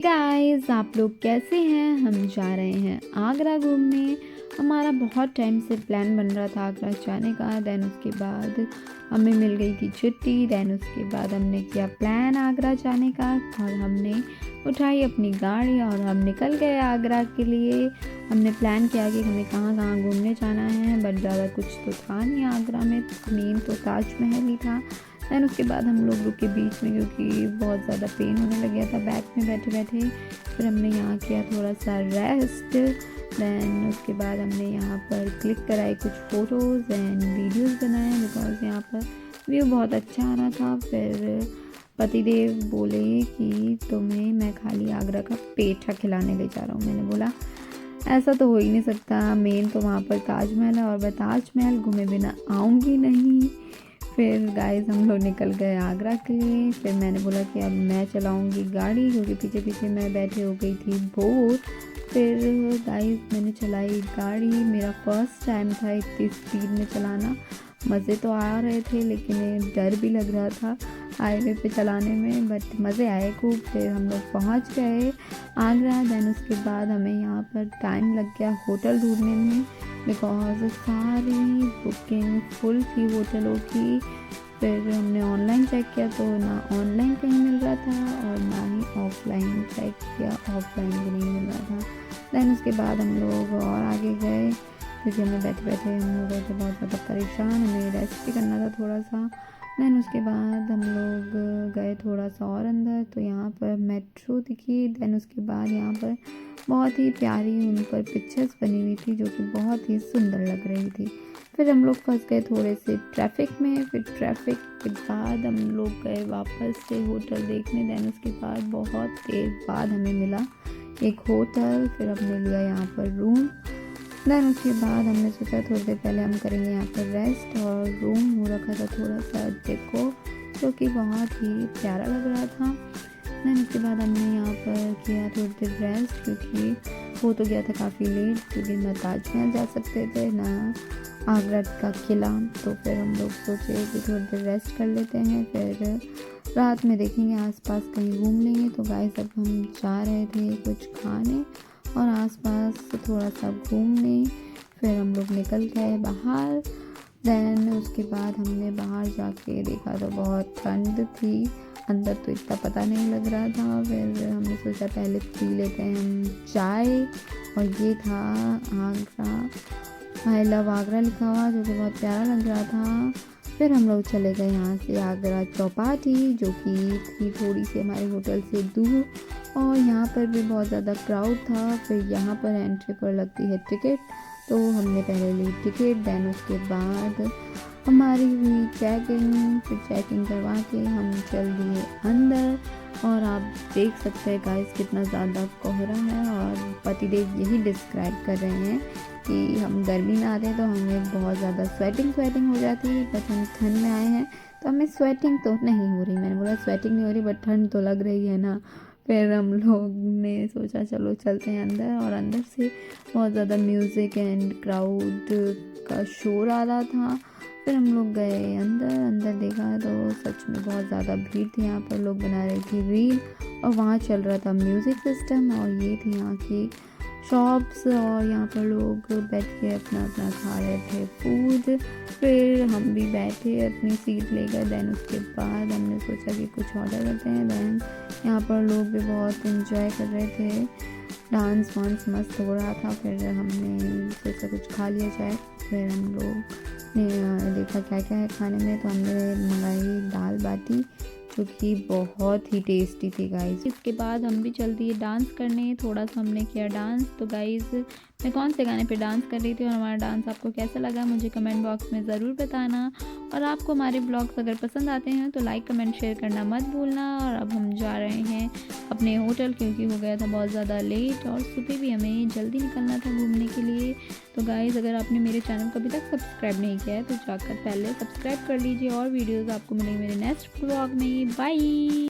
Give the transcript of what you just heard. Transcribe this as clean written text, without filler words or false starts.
Guys, आप लोग कैसे हैं। हम जा रहे हैं आगरा घूमने। हमारा बहुत टाइम से प्लान बन रहा था आगरा जाने का। देन उसके बाद हमें मिल गई थी छुट्टी। देन उसके बाद हमने किया प्लान आगरा जाने का और हमने उठाई अपनी गाड़ी और हम निकल गए आगरा के लिए। हमने प्लान किया कि हमें कहाँ कहाँ घूमने जाना है, बट ज़्यादा कुछ तो था नहीं आगरा में। मेन तो ताजमहल ही था। दैन उसके बाद हम लोग रुके बीच में क्योंकि बहुत ज़्यादा पेन होने लग गया था बैक में बैठे बैठे। फिर हमने यहाँ किया थोड़ा सा रेस्ट। दैन उसके बाद हमने यहाँ पर क्लिक कराई कुछ फ़ोटोज़ एंड वीडियोज़ बनाए बिकॉज़ यहाँ पर व्यू बहुत अच्छा आ रहा था। फिर पतिदेव बोले कि तुम्हें मैं खाली आगरा का पेठा खिलाने ले जा रहा हूँ। मैंने बोला ऐसा तो हो ही नहीं सकता, मेन तो वहाँ पर ताजमहल है और मैं ताजमहल घूमे बिना आऊँगी नहीं। फिर गाइस हम लोग निकल गए आगरा के लिए। फिर मैंने बोला कि अब मैं चलाऊंगी गाड़ी क्योंकि पीछे पीछे मैं बैठे हो गई थी बोर। फिर गाइस मैंने चलाई गाड़ी। मेरा फर्स्ट टाइम था इतनी स्पीड में चलाना। मज़े तो आ रहे थे लेकिन डर भी लग रहा था हाईवे पे चलाने में, बट मज़े आए खूब। फिर हम लोग पहुंच गए आगरा। दैन उसके बाद हमें यहाँ पर टाइम लग गया होटल ढूंढने में बिकॉज सारी बुकिंग फुल थी होटलों की। फिर हमने ऑनलाइन चेक किया तो ना ऑनलाइन कहीं मिल रहा था और ना ही ऑफलाइन चेक किया, ऑफलाइन भी नहीं मिल रहा था। दैन उसके बाद हम लोग और आगे गए क्योंकि हमें बैठे बैठे हम हो गए थे बहुत ज़्यादा परेशान। हमें रेस्ट भी करना था थोड़ा सा। दैन उसके बाद हम लोग गए थोड़ा सा और अंदर तो यहाँ पर मेट्रो दिखी। दैन उसके बाद यहाँ पर बहुत ही प्यारी उन पर पिक्चर्स बनी हुई थी जो कि बहुत ही सुंदर लग रही थी। फिर हम लोग फंस गए थोड़े से ट्रैफिक में। फिर ट्रैफिक के बाद हम लोग गए वापस से होटल देखने। दैन उसके बाद बहुत देर बाद हमें मिला एक होटल। फिर हमने लिया यहाँ पर रूम। दैन उसके बाद हमने सोचा थोड़ी देर पहले हम करेंगे यहाँ पर रेस्ट और रूम हो रखा था थोड़ा सा देखो जो कि बहुत ही प्यारा लग रहा था। दैन उसके बाद हमने यहाँ पर किया थोड़ी देर रेस्ट क्योंकि हो तो गया था काफ़ी लेट क्योंकि ना ताजमहल जा सकते थे ना आगरा का किला। तो फिर हम लोग सोचे कि थोड़ी देर रेस्ट कर लेते हैं, फिर रात में देखेंगे आसपास कहीं घूम लेंगे। तो गाइस अब हम जा रहे थे कुछ खाने और आसपास थोड़ा सा घूमने। फिर हम लोग निकल गए बाहर। दैन उसके बाद हमने बाहर जाके देखा तो बहुत ठंड थी, अंदर तो इतना पता नहीं लग रहा था। फिर हमने सोचा पहले पी लेते हैं हम चाय और ये था आगरा, आई लव आगरा लिखा हुआ जो कि बहुत प्यारा लग रहा था। फिर हम लोग चले गए यहाँ से आगरा चौपाटी जो कि थी थोड़ी सी हमारे होटल से दूर और यहाँ पर भी बहुत ज़्यादा क्राउड था। फिर यहाँ पर एंट्री पर लगती है टिकट तो हमने पहले ली टिकट। दैन उसके बाद हमारी हुई चेकिंग। फिर चेकिंग करवा के हम चल दिए अंदर और आप देख सकते हैं गाइस कितना ज़्यादा कोहरा है और पतिदेव यही डिस्क्राइब कर रहे हैं कि हम गर्मी में आते हैं तो हमें बहुत ज़्यादा स्वेटिंग हो जाती है, बट हम ठंड में आए हैं तो हमें स्वेटिंग तो नहीं हो रही। मैंने बोला स्वेटिंग नहीं हो रही बट ठंड तो लग रही है ना। फिर हम लोग ने सोचा चलो चलते हैं अंदर और अंदर से बहुत ज़्यादा म्यूज़िक एंड क्राउड का शोर आ रहा था। फिर हम लोग गए अंदर देखा तो सच में बहुत ज़्यादा भीड़ थी। यहाँ पर लोग बना रहे थे रील और वहाँ चल रहा था म्यूज़िक सिस्टम और ये थी यहाँ की शॉप्स और यहाँ पर लोग बैठ के अपना अपना खा रहे थे फूड। फिर हम भी बैठे अपनी सीट लेकर। दैन उसके बाद हमने सोचा कि कुछ ऑर्डर करते हैं। दैन यहाँ पर लोग भी बहुत एंजॉय कर रहे थे, डांस वांस मस्त हो रहा था। फिर हमने सोचा कुछ खा लिया जाए। फिर हम लोग ने देखा क्या क्या है खाने में तो हमने मंगाई दाल बाटी जो कि बहुत ही टेस्टी थी गाइस। इसके बाद हम भी चल दिए डांस करने। थोड़ा सा हमने किया डांस। तो गाइस मैं कौन से गाने पे डांस कर रही थी और हमारा डांस आपको कैसा लगा मुझे कमेंट बॉक्स में ज़रूर बताना। और आपको हमारे ब्लॉग्स अगर पसंद आते हैं तो लाइक कमेंट शेयर करना मत भूलना। और अब हम जा रहे हैं अपने होटल क्योंकि हो गया था बहुत ज़्यादा लेट और सुबह भी हमें जल्दी निकलना था घूमने के लिए। तो गाइस अगर आपने मेरे चैनल को अभी तक सब्सक्राइब नहीं किया है तो जाकर पहले सब्सक्राइब कर लीजिए और वीडियोज़ आपको मिलेंगे मेरे नेक्स्ट ब्लॉग में। बाय।